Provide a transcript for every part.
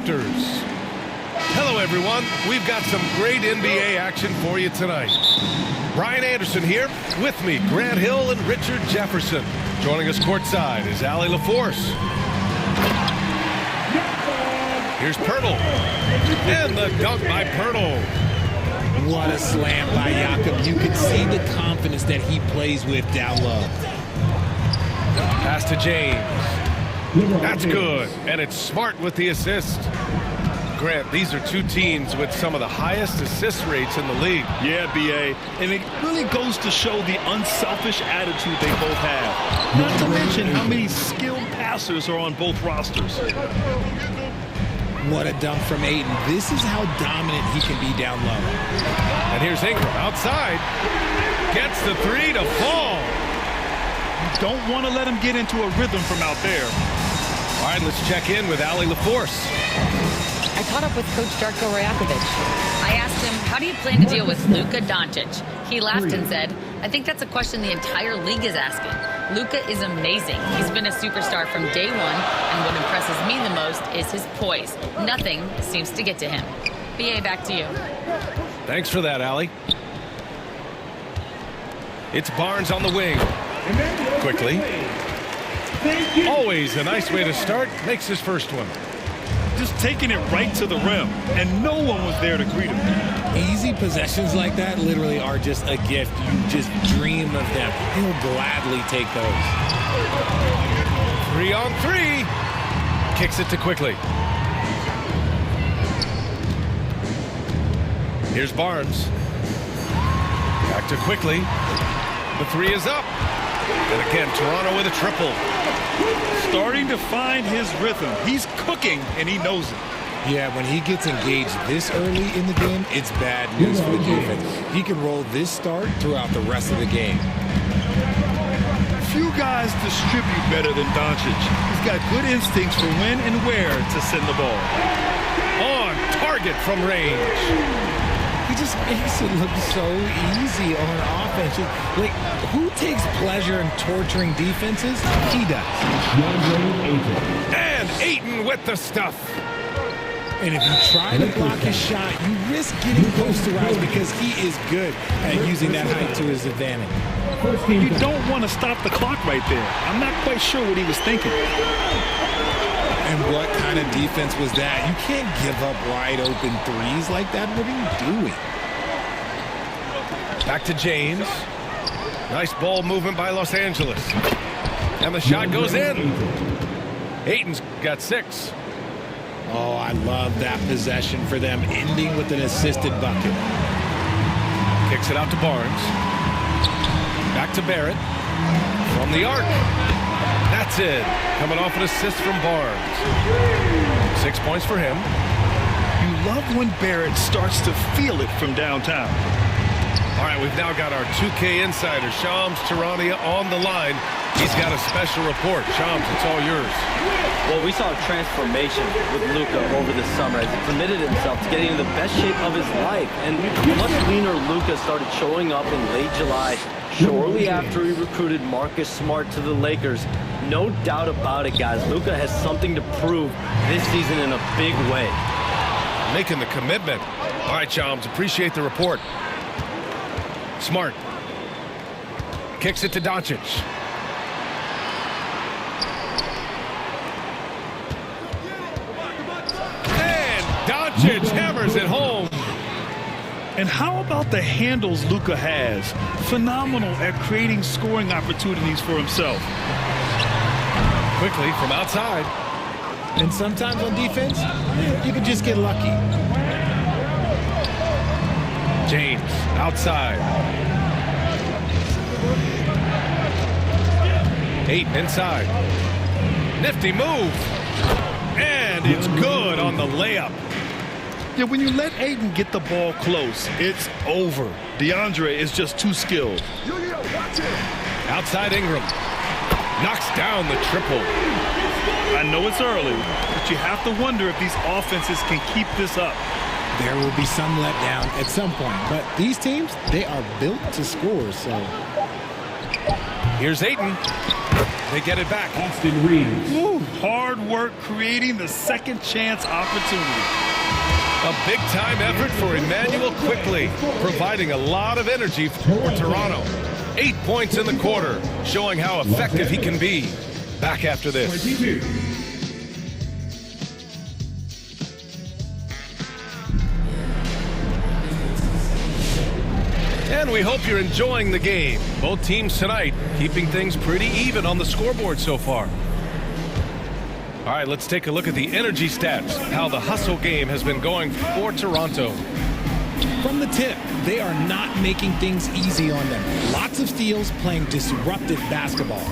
Raptors. Hello, everyone. We've got some great NBA action for you tonight. Brian Anderson here. With me, Grant Hill and Richard Jefferson. Joining us courtside is Allie LaForce. Here's Pirtle. And the dunk by Pirtle. What a slam by Jakob. You can see the confidence that he plays with down low. Pass to James. That's good. And it's Smart with the assist. Grant, these are two teams with some of the highest assist rates in the league. Yeah, B.A. And it really goes to show the unselfish attitude they both have. Not to mention how many skilled passers are on both rosters. What a dunk from Ayton. This is how dominant he can be down low. And here's Ingram outside. Gets the three to fall. You don't want to let him get into a rhythm from out there. All right, let's check in with Allie LaForce. I caught up with Coach Darko Rajakovic. I asked him, how do you plan to deal with Luka Doncic? He laughed and said, I think that's a question the entire league is asking. Luka is amazing. He's been a superstar from day one, and what impresses me the most is his poise. Nothing seems to get to him. B.A., back to you. Thanks for that, Allie. It's Barnes on the wing. Quickly. Always a nice way to start. Makes his first one. Just taking it right to the rim, and no one was there to greet him. Easy possessions like that literally are just a gift. You just dream of them. He'll gladly take those. 3 on 3. Kicks it to Quickly. Here's Barnes. Back to Quickly. The 3 is up. And again, Toronto with a triple. Starting to find his rhythm. He's cooking, and he knows it. Yeah, when he gets engaged this early in the game, it's bad news for the defense. He can roll this start throughout the rest of the game. Few guys distribute better than Doncic. He's got good instincts for when and where to send the ball. On target from range. He just makes it look so easy on offense. Like, who takes pleasure in torturing defenses? He does. And Ayton with the stuff. And if you try to block his shot, you risk getting posterized because he is good at using that height to his advantage. You don't want to stop the clock right there. I'm not quite sure what he was thinking. And what kind of defense was that? You can't give up wide open threes like that. What are you doing? Back to James. Nice ball movement by Los Angeles. And the shot goes in. Ayton's got 6. Oh, I love that possession for them, ending with an assisted bucket. Kicks it out to Barnes. Back to Barrett. From the arc. That's it. Coming off an assist from Barnes. 6 points for him. You love when Barrett starts to feel it from downtown. All right, we've now got our 2K insider, Shams Charania, on the line. He's got a special report. Shams, it's all yours. Well, we saw a transformation with Luka over the summer as he committed himself to getting in the best shape of his life. And much leaner Luka started showing up in late July, shortly after he recruited Marcus Smart to the Lakers. No doubt about it, guys. Luka has something to prove this season in a big way. Making the commitment. All right, Shams, appreciate the report. Smart. Kicks it to Doncic. And Doncic hammers it home. And how about the handles Luka has? Phenomenal at creating scoring opportunities for himself. Quickly from outside. And sometimes on defense, you can just get lucky. James outside. Ayton inside. Nifty move. And it's good on the layup. Yeah, when you let Ayton get the ball close, it's over. DeAndre is just too skilled. Outside Ingram. Knocks down the triple. I know it's early, but you have to wonder if these offenses can keep this up. There will be some letdown at some point, but these teams, they are built to score, so. Here's Ayton. They get it back. Ooh, hard work creating the second chance opportunity. A big-time effort for Emmanuel Quickly, providing a lot of energy for Toronto. 8 points in the quarter, showing how effective he can be. Back after this. And we hope you're enjoying the game. Both teams tonight keeping things pretty even on the scoreboard so far. All right, let's take a look at the energy stats, how the hustle game has been going for Toronto. From the tip, they are not making things easy on them. Lots of steals, playing disruptive basketball.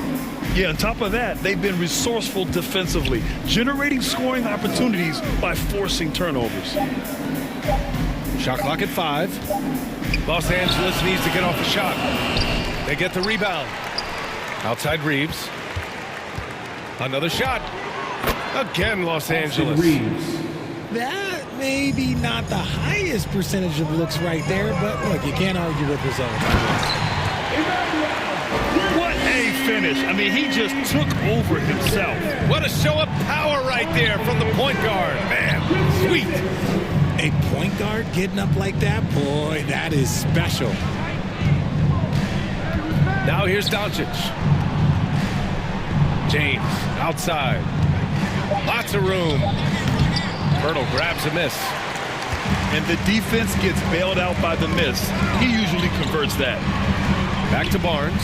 Yeah, on top of that, they've been resourceful defensively, generating scoring opportunities by forcing turnovers. Shot clock at 5. Los Angeles needs to get off a shot. They get the rebound. Outside Reeves. Another shot. Again, Los Angeles. That may be not the highest percentage of looks right there, but look, you can't argue with results. What a finish. I mean, he just took over himself. What a show of power right there from the point guard. Man, sweet. A point guard getting up like that, boy, that is special. Now here's Doncic. James outside. Lots of room. Myrtle grabs a miss. And the defense gets bailed out by the miss. He usually converts that. Back to Barnes.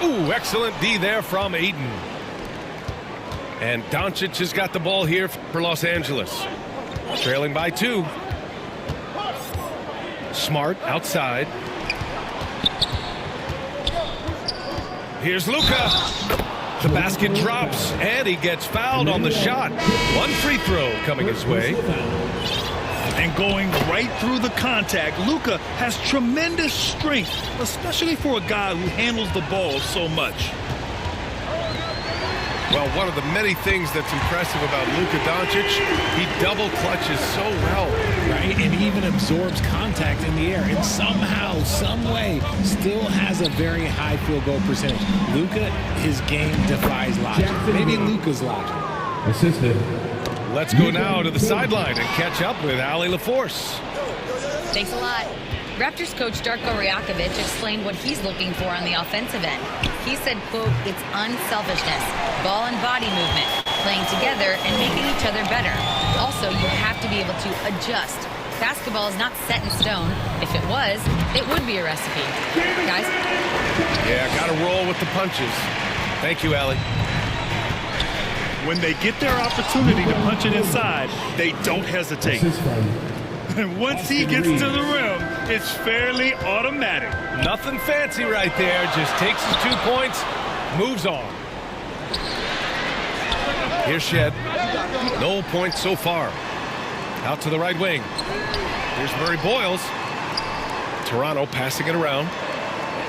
Ooh, excellent D there from Ayton. And Doncic has got the ball here for Los Angeles. Trailing by 2. Smart outside. Here's Luka. The basket drops, and he gets fouled on the shot. One free throw coming his way. And going right through the contact, Luka has tremendous strength, especially for a guy who handles the ball so much. Well, one of the many things that's impressive about Luka Doncic, he double clutches so well. Right, and he even absorbs contact in the air, and somehow, some way, still has a very high field goal percentage. Luka, his game defies logic. Maybe Luka's logic. Assisted. Let's go now to the sideline and catch up with Allie LaForce. Thanks a lot. Raptors coach Darko Rajakovic explained what he's looking for on the offensive end. He said, quote, it's unselfishness, ball and body movement, playing together and making each other better. Also, you have to be able to adjust. Basketball is not set in stone. If it was, it would be a recipe. Guys? Yeah, got to roll with the punches. Thank you, Allie. When they get their opportunity to punch it inside, they don't hesitate. And once he gets to the rim, it's fairly automatic. Nothing fancy right there. Just takes his 2 points, moves on. Here's Shed. No points so far. Out to the right wing. Here's Murray Boyles. Toronto passing it around.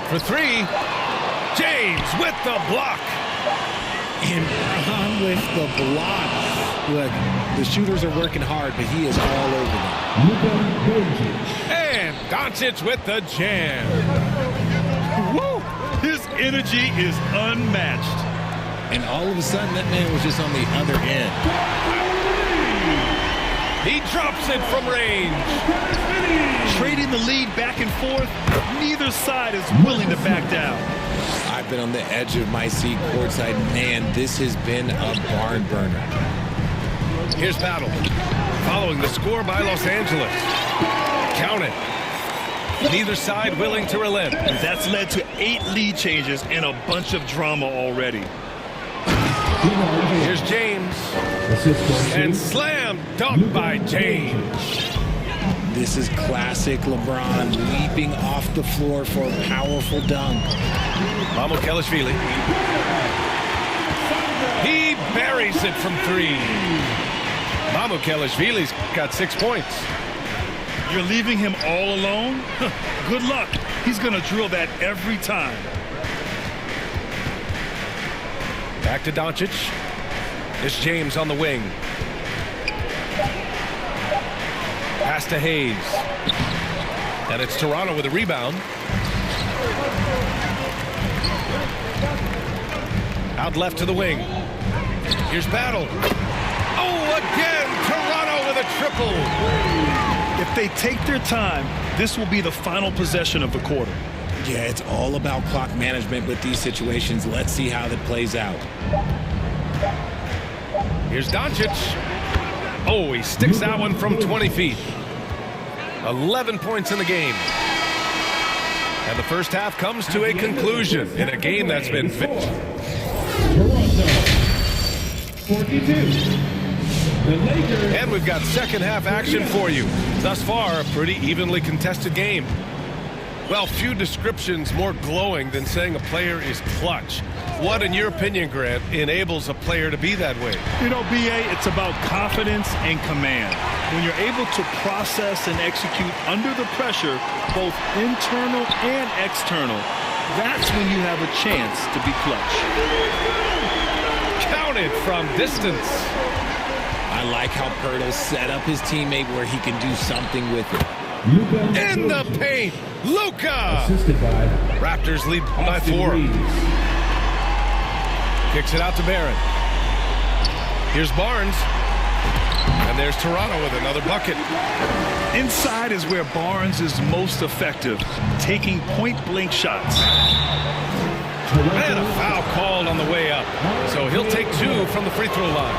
For 3. James with the block. And on with the block. Look, the shooters are working hard, but he is all over them. And Doncic with the jam. Woo! His energy is unmatched. And all of a sudden, that man was just on the other end. He drops it from range. Trading the lead back and forth, neither side is willing to back down. I've been on the edge of my seat courtside. Man, this has been a barn burner. Here's Battle. Following the score by Los Angeles. Count it. Neither side willing to relent. And that's led to 8 lead changes and a bunch of drama already. Here's James. And slam dunk by James. This is classic LeBron leaping off the floor for a powerful dunk. Mamukelashvili. He buries it from 3. Mamukelashvili's got 6 points. You're leaving him all alone? Good luck. He's going to drill that every time. Back to Doncic. It's James on the wing. Pass to Hayes. And it's Toronto with a rebound. Out left to the wing. Here's Battle. Oh, again, Toronto with a triple. If they take their time, this will be the final possession of the quarter. Yeah, it's all about clock management with these situations. Let's see how that plays out. Here's Doncic. Oh, he sticks that one from 20 feet. 11 points in the game. And the first half comes to a conclusion in a game that's been Toronto 42. The Lakers. And we've got second half action for you. Thus far, a pretty evenly contested game. Well, few descriptions more glowing than saying a player is clutch. What, in your opinion, Grant, enables a player to be that way? You know, B.A., it's about confidence and command. When you're able to process and execute under the pressure, both internal and external, that's when you have a chance to be clutch. Counted from distance. I like how Pirtle set up his teammate where he can do something with it. In the paint, Luka! Assisted by Raptors lead by 4. Kicks it out to Barrett. Here's Barnes. And there's Toronto with another bucket. Inside is where Barnes is most effective, taking point-blank shots. And a foul called on the way up. So he'll take 2 from the free throw line.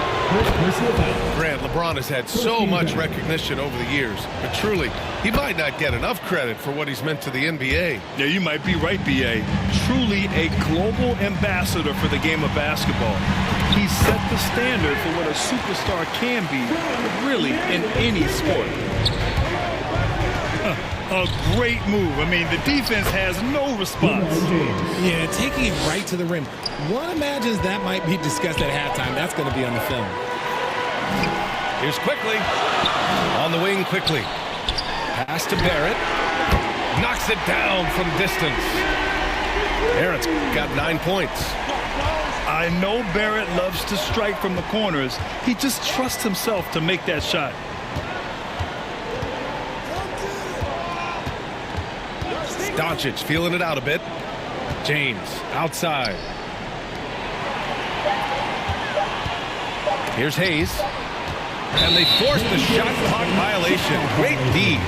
Grant, LeBron has had so much recognition over the years, but truly, he might not get enough credit for what he's meant to the NBA. Yeah, you might be right, B.A. Truly a global ambassador for the game of basketball. He set the standard for what a superstar can be, really, in any sport. A great move. I mean, the defense has no response. Yeah, taking it right to the rim. One imagines that might be discussed at halftime. That's going to be on the film. Here's Quickly. On the wing, Quickly. Pass to Barrett. Knocks it down from distance. Barrett's got 9 points. I know Barrett loves to strike from the corners. He just trusts himself to make that shot. Doncic feeling it out a bit. James outside. Here's Hayes. And they force the shot clock violation. Great D.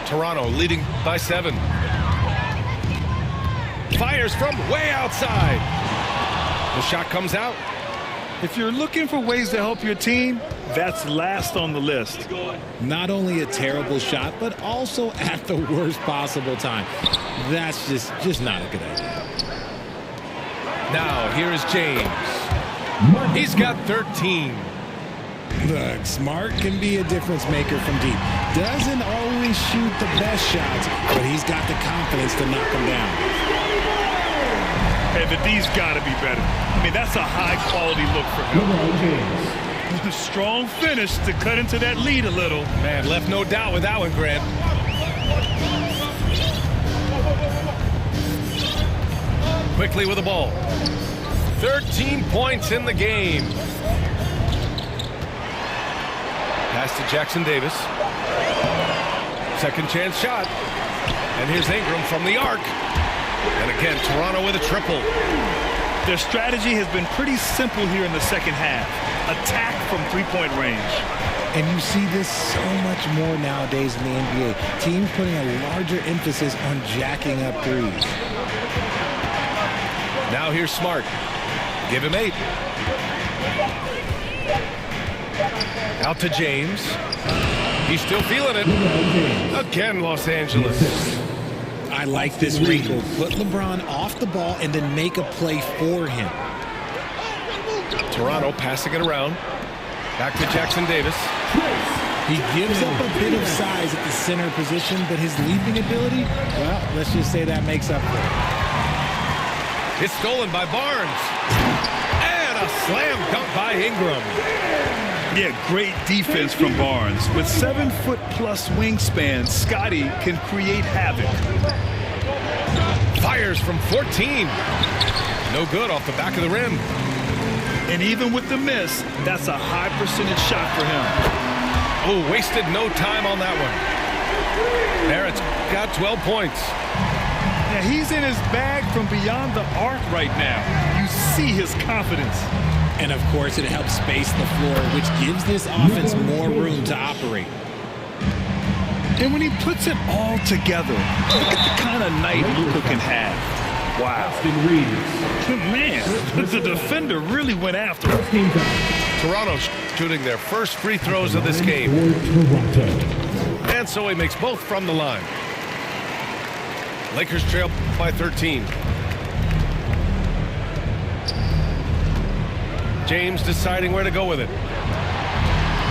Toronto leading by 7. Fires from way outside. The shot comes out. If you're looking for ways to help your team, that's last on the list. Not only a terrible shot, but also at the worst possible time. That's just not a good idea. Now, here is James. He's got 13. Look, Smart can be a difference maker from deep. Doesn't always shoot the best shots, but he's got the confidence to knock them down. Hey, the D's got to be better. I mean, that's a high-quality look for him. Strong finish to cut into that lead a little. Man, left no doubt with that one, Grant. Quickly with the ball. 13 points in the game. Pass to Jackson Davis. Second chance shot. And here's Ingram from the arc. And again, Toronto with a triple. Their strategy has been pretty simple here in the second half. Attack from three-point range. And you see this so much more nowadays in the NBA. Teams putting a larger emphasis on jacking up threes. Now here's Smart. Give him 8. Out to James. He's still feeling it. Again, Los Angeles. I like this wrinkle. Put LeBron off the ball and then make a play for him. Toronto passing it around. Back to Jackson Davis. He gives up a bit of size at the center position, but his leaping ability, well, let's just say that makes up for it. It's stolen by Barnes. And a slam dunk by Ingram. Yeah, great defense from Barnes. With 7-foot-plus wingspan, Scotty can create havoc. Fires from 14. No good off the back of the rim. And even with the miss, that's a high percentage shot for him. Oh, wasted no time on that one. Barrett's got 12 points. Yeah, he's in his bag from beyond the arc right now. You see his confidence. And of course, it helps space the floor, which gives this offense more room to operate. And when he puts it all together, look at the kind of night Luka can have. Wow. Man, the defender really went after him. Toronto's shooting their first free throws of this game. And so he makes both from the line. Lakers trail by 13. James deciding where to go with it.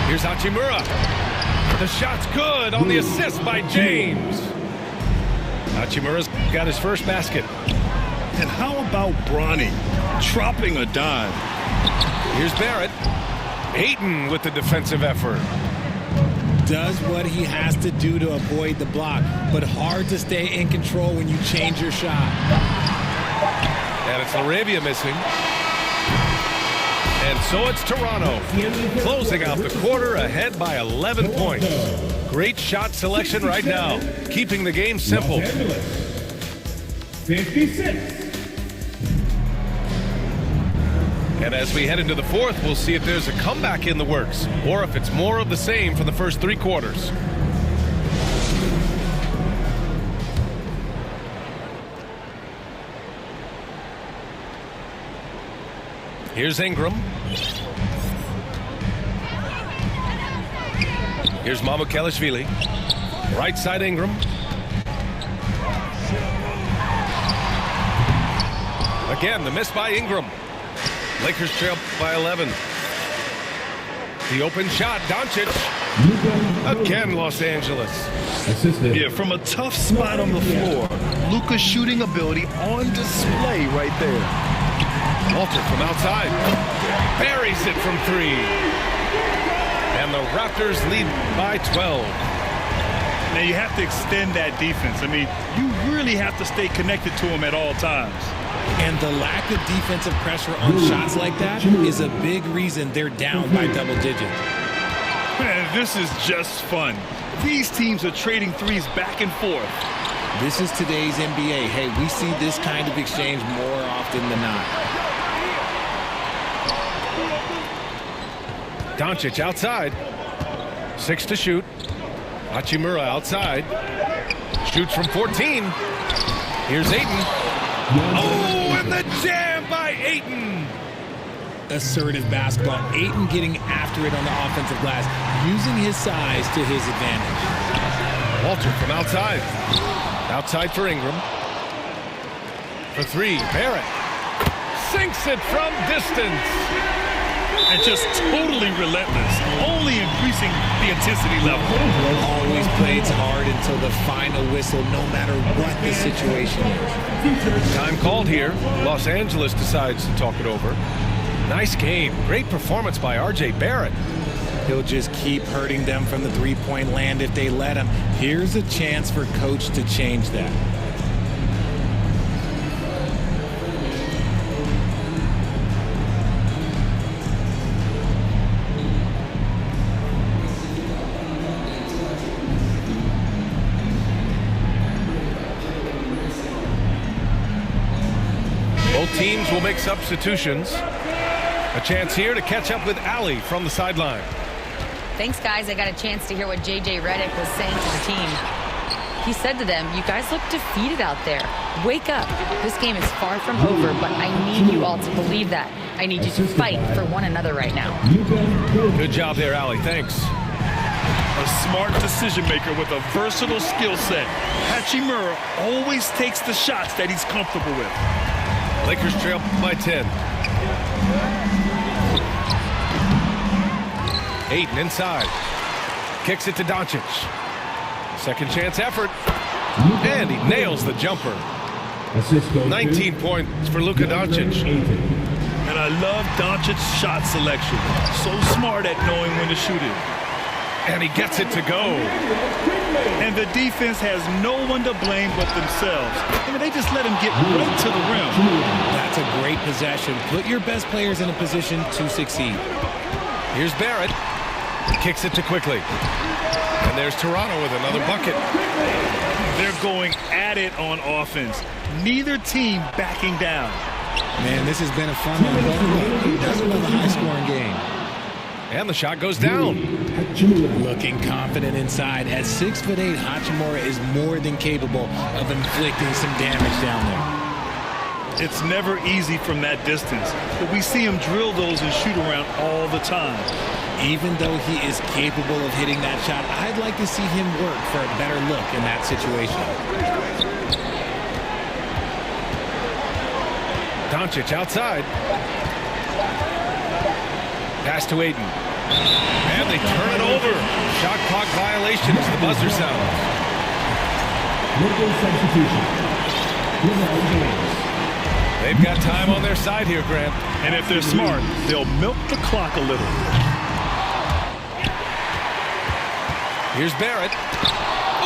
Here's Hachimura. The shot's good on the assist by James. Hachimura's got his first basket. And how about Bronny dropping a dime? Here's Barrett. Ayton with the defensive effort. Does what he has to do to avoid the block, but hard to stay in control when you change your shot. And it's Laravia missing. And so it's Toronto closing out the quarter ahead by 11 points. Great shot selection right now, keeping the game simple. 56. And as we head into the fourth, we'll see if there's a comeback in the works or if it's more of the same for the first three quarters. Here's Ingram. Here's Mamukelashvili. Right side Ingram. Again, the miss by Ingram. Lakers trail by 11. The open shot, Doncic. Again, Los Angeles. Yeah, from a tough spot on the floor. Luka's shooting ability on display right there. Walter from outside. Buries it from three. And the Raptors lead by 12. Now you have to extend that defense. I mean, you really have to stay connected to him at all times. And the lack of defensive pressure on shots like that is a big reason they're down by double digits. Man, this is just fun. These teams are trading threes back and forth. This is today's NBA. Hey, we see this kind of exchange more often than not. Doncic outside. 6 to shoot. Hachimura outside. Shoots from 14. Here's Ayton. Oh, and the jam by Ayton. Assertive basketball. Ayton getting after it on the offensive glass, using his size to his advantage. Walter from outside. Outside for Ingram. For three, Barrett. Sinks it from distance. And just totally relentless, only increasing the intensity level. Always plays hard until the final whistle, no matter what the situation is. Time called here. Los Angeles decides to talk it over. Nice game. Great performance by R.J. Barrett. He'll just keep hurting them from the three-point land if they let him. Here's a chance for Coach to change that. Both teams will make substitutions. A chance here to catch up with Allie from the sideline. Thanks, guys. I got a chance to hear what J.J. Redick was saying to the team. He said to them, you guys look defeated out there. Wake up. This game is far from over, but I need you all to believe that. I need you to fight for one another right now. Good job there, Allie. Thanks. A smart decision maker with a versatile skill set. Hachimura always takes the shots that he's comfortable with. Lakers trail by 10. Ayton inside. Kicks it to Doncic. Second chance effort. And he nails the jumper. 19 points for Luka Doncic. And I love Doncic's shot selection. So smart at knowing when to shoot it. And he gets it to go. And the defense has no one to blame but themselves. I mean, they just let him get right to the rim. That's a great possession. Put your best players in a position to succeed. Here's Barrett. He kicks it to Quickly. And there's Toronto with another bucket. They're going at it on offense. Neither team backing down. Man, this has been a fun one. Who doesn't love a high-scoring game? And the shot goes down. Looking confident inside. At 6'8", Hachimura is more than capable of inflicting some damage down there. It's never easy from that distance, but we see him drill those and shoot around all the time. Even though he is capable of hitting that shot, I'd like to see him work for a better look in that situation. Doncic outside. Pass to Ayton. And they turn it over. Shot clock violation as the buzzer sounds. Local substitution. They've got time on their side here, Grant. And if they're smart, they'll milk the clock a little. Here's Barrett.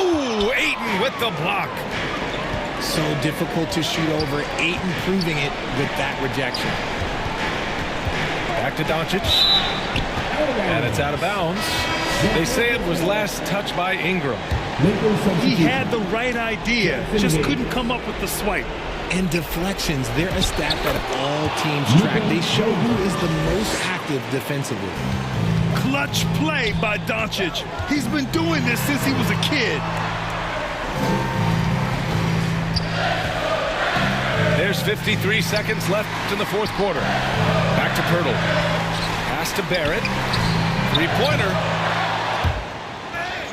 Ooh, Ayton with the block. So difficult to shoot over. Ayton proving it with that rejection. Back to Doncic. And it's out of bounds. They say it was last touched by Ingram. He had the right idea, just couldn't come up with the swipe. And deflections, they're a stat that all teams track. They show who is the most active defensively. Clutch play by Doncic. He's been doing this since he was a kid. There's 53 seconds left in the fourth quarter. Back to Pirtle. Pass to Barrett. Three-pointer.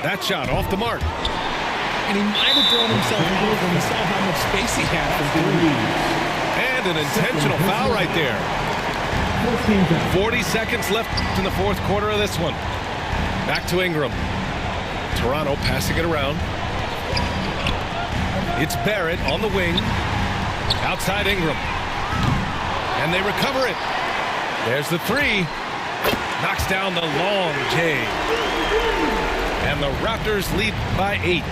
That shot off the mark. And he might have thrown himself off when he saw how much space he had from three. And an intentional foul right there. 40 seconds left in the fourth quarter of this one. Back to Ingram. Toronto passing it around. It's Barrett on the wing. Outside Ingram. And they recover it. There's the three. Knocks down the long J. And the Raptors lead by 8.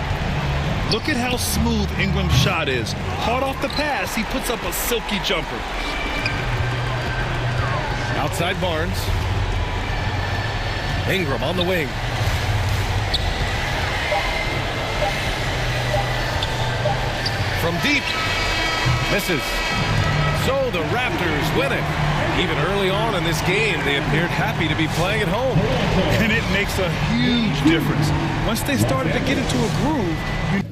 Look at how smooth Ingram's shot is. Hard off the pass, he puts up a silky jumper. Outside Barnes. Ingram on the wing. From deep. Misses. So the Raptors win it. Even early on in this game, they appeared happy to be playing at home. And it makes a huge difference. Once they started to get into a groove, you